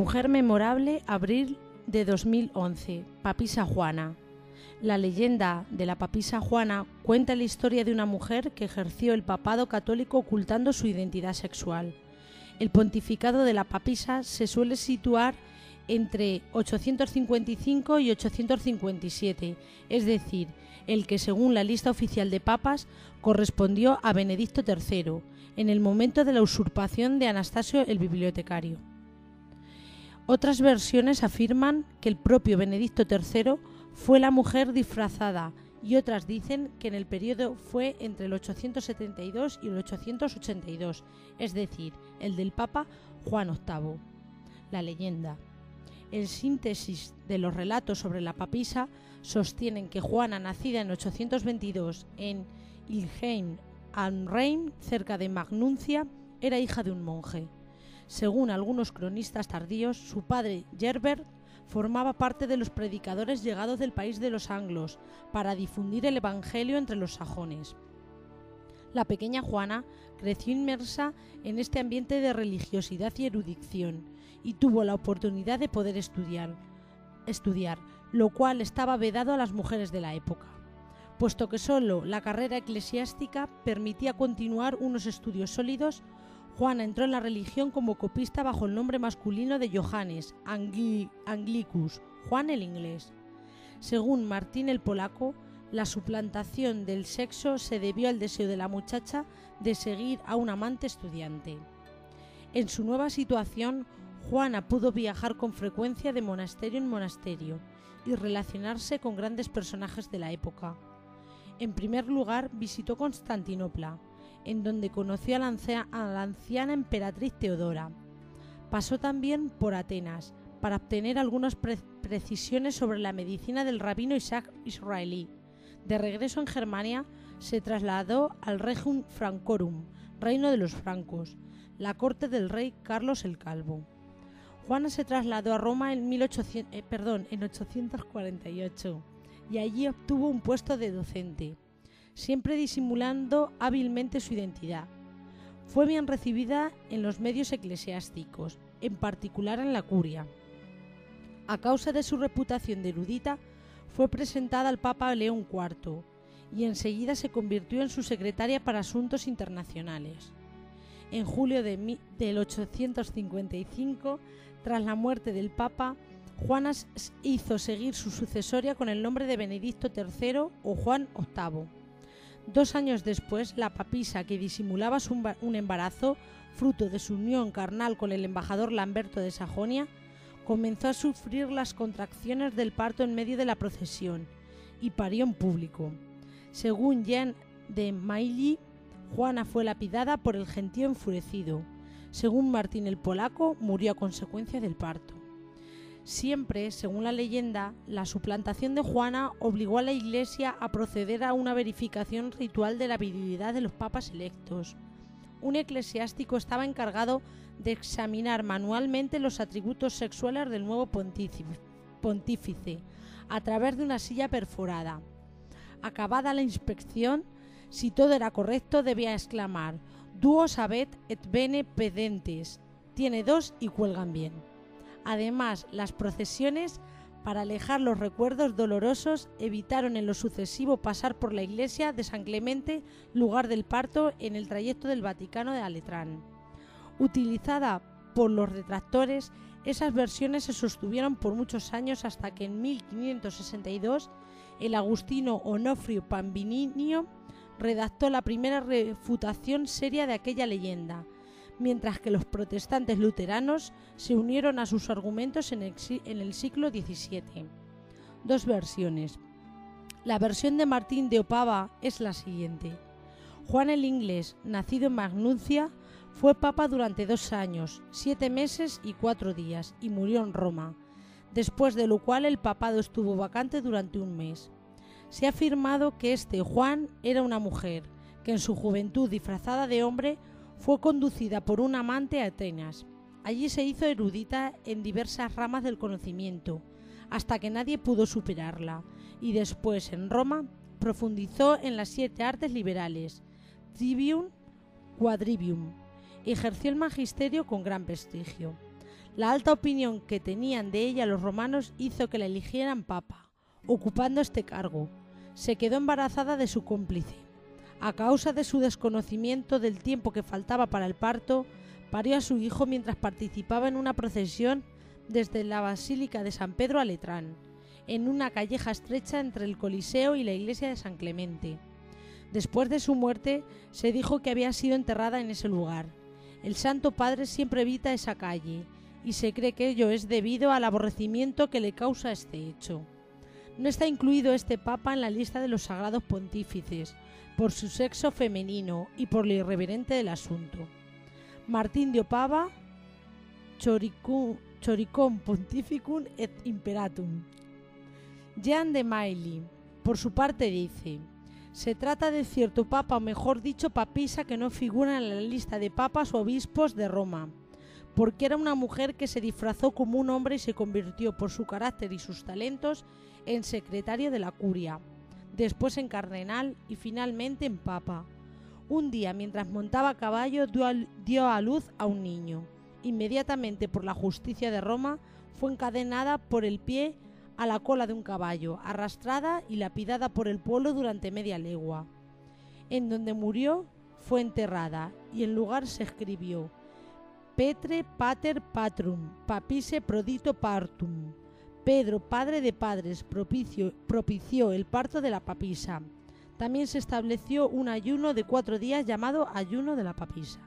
Mujer memorable, abril de 2011, Papisa Juana. La leyenda de la Papisa Juana cuenta la historia de una mujer que ejerció el papado católico ocultando su identidad sexual. El pontificado de la Papisa se suele situar entre 855 y 857, es decir, el que según la lista oficial de papas correspondió a Benedicto III, en el momento de la usurpación de Anastasio el bibliotecario. Otras versiones afirman que el propio Benedicto III fue la mujer disfrazada y otras dicen que en el periodo fue entre el 872 y el 882, es decir, el del Papa Juan VIII. La leyenda. En síntesis de los relatos sobre la papisa sostienen que Juana, nacida en 822 en Ilheim am Rhein, cerca de Magnuncia, era hija de un monje. Según algunos cronistas tardíos, su padre, Gerbert, formaba parte de los predicadores llegados del país de los anglos para difundir el evangelio entre los sajones. La pequeña Juana creció inmersa en este ambiente de religiosidad y erudición y tuvo la oportunidad de poder estudiar, lo cual estaba vedado a las mujeres de la época, puesto que solo la carrera eclesiástica permitía continuar unos estudios sólidos. Juana entró en la religión como copista bajo el nombre masculino de Johannes Anglicus, Juan el Inglés. Según Martín el Polaco, la suplantación del sexo se debió al deseo de la muchacha de seguir a un amante estudiante. En su nueva situación, Juana pudo viajar con frecuencia de monasterio en monasterio y relacionarse con grandes personajes de la época. En primer lugar, visitó Constantinopla, en donde conoció a la anciana emperatriz Teodora. Pasó también por Atenas para obtener algunas precisiones sobre la medicina del rabino Isaac israelí. De regreso en Germania, se trasladó al Regium Francorum, reino de los francos, la corte del rey Carlos el Calvo. Juana se trasladó a Roma en 848 y allí obtuvo un puesto de docente, siempre disimulando hábilmente su identidad. Fue bien recibida en los medios eclesiásticos, en particular en la curia. A causa de su reputación de erudita, fue presentada al Papa León IV y enseguida se convirtió en su secretaria para asuntos internacionales. En julio del 855, tras la muerte del Papa, Juana hizo seguir su sucesoria con el nombre de Benedicto III o Juan VIII. 2 años después, la papisa, que disimulaba un embarazo fruto de su unión carnal con el embajador Lamberto de Sajonia, comenzó a sufrir las contracciones del parto en medio de la procesión y parió en público. Según Jean de Mailly, Juana fue lapidada por el gentío enfurecido. Según Martín el Polaco, murió a consecuencia del parto. Siempre, según la leyenda, la suplantación de Juana obligó a la Iglesia a proceder a una verificación ritual de la virilidad de los papas electos. Un eclesiástico estaba encargado de examinar manualmente los atributos sexuales del nuevo pontífice a través de una silla perforada. Acabada la inspección, si todo era correcto, debía exclamar: «Duos habet et bene pedentes», tiene 2 y cuelgan bien. Además, las procesiones, para alejar los recuerdos dolorosos, evitaron en lo sucesivo pasar por la iglesia de San Clemente, lugar del parto, en el trayecto del Vaticano de Letrán. Utilizada por los detractores, esas versiones se sostuvieron por muchos años hasta que en 1562 el agustino Onofrio Pambininio redactó la primera refutación seria de aquella leyenda, mientras que los protestantes luteranos se unieron a sus argumentos en el siglo XVII. 2 versiones. La versión de Martín de Opava es la siguiente. Juan el Inglés, nacido en Magnuncia, fue papa durante 2 años, 7 meses y 4 días, y murió en Roma, después de lo cual el papado estuvo vacante durante 1 mes. Se ha afirmado que este Juan era una mujer, que en su juventud disfrazada de hombre fue conducida por un amante a Atenas. Allí se hizo erudita en diversas ramas del conocimiento, hasta que nadie pudo superarla, y después en Roma profundizó en las 7 artes liberales, trivium, quadrivium. Ejerció el magisterio con gran prestigio. La alta opinión que tenían de ella los romanos hizo que la eligieran papa, ocupando este cargo. Se quedó embarazada de su cómplice. A causa de su desconocimiento del tiempo que faltaba para el parto, parió a su hijo mientras participaba en una procesión desde la Basílica de San Pedro a Letrán, en una calleja estrecha entre el Coliseo y la iglesia de San Clemente. Después de su muerte, se dijo que había sido enterrada en ese lugar. El Santo Padre siempre evita esa calle, y se cree que ello es debido al aborrecimiento que le causa este hecho. No está incluido este papa en la lista de los sagrados pontífices, por su sexo femenino y por lo irreverente del asunto. Martín de Opava, Choricum Pontificum et Imperatum. Jean de Mailly, por su parte, dice: se trata de cierto papa, o mejor dicho, papisa, que no figura en la lista de papas o obispos de Roma, porque era una mujer que se disfrazó como un hombre y se convirtió por su carácter y sus talentos en secretario de la curia, después en cardenal y finalmente en papa. Un día, mientras montaba a caballo, dio a luz a un niño. Inmediatamente, por la justicia de Roma, fue encadenada por el pie a la cola de un caballo, arrastrada y lapidada por el pueblo durante media legua. En donde murió fue enterrada, y en lugar se escribió: Petre pater patrum, papise prodito partum. Pedro, padre de padres, propició el parto de la papisa. También se estableció un ayuno de 4 días llamado ayuno de la papisa.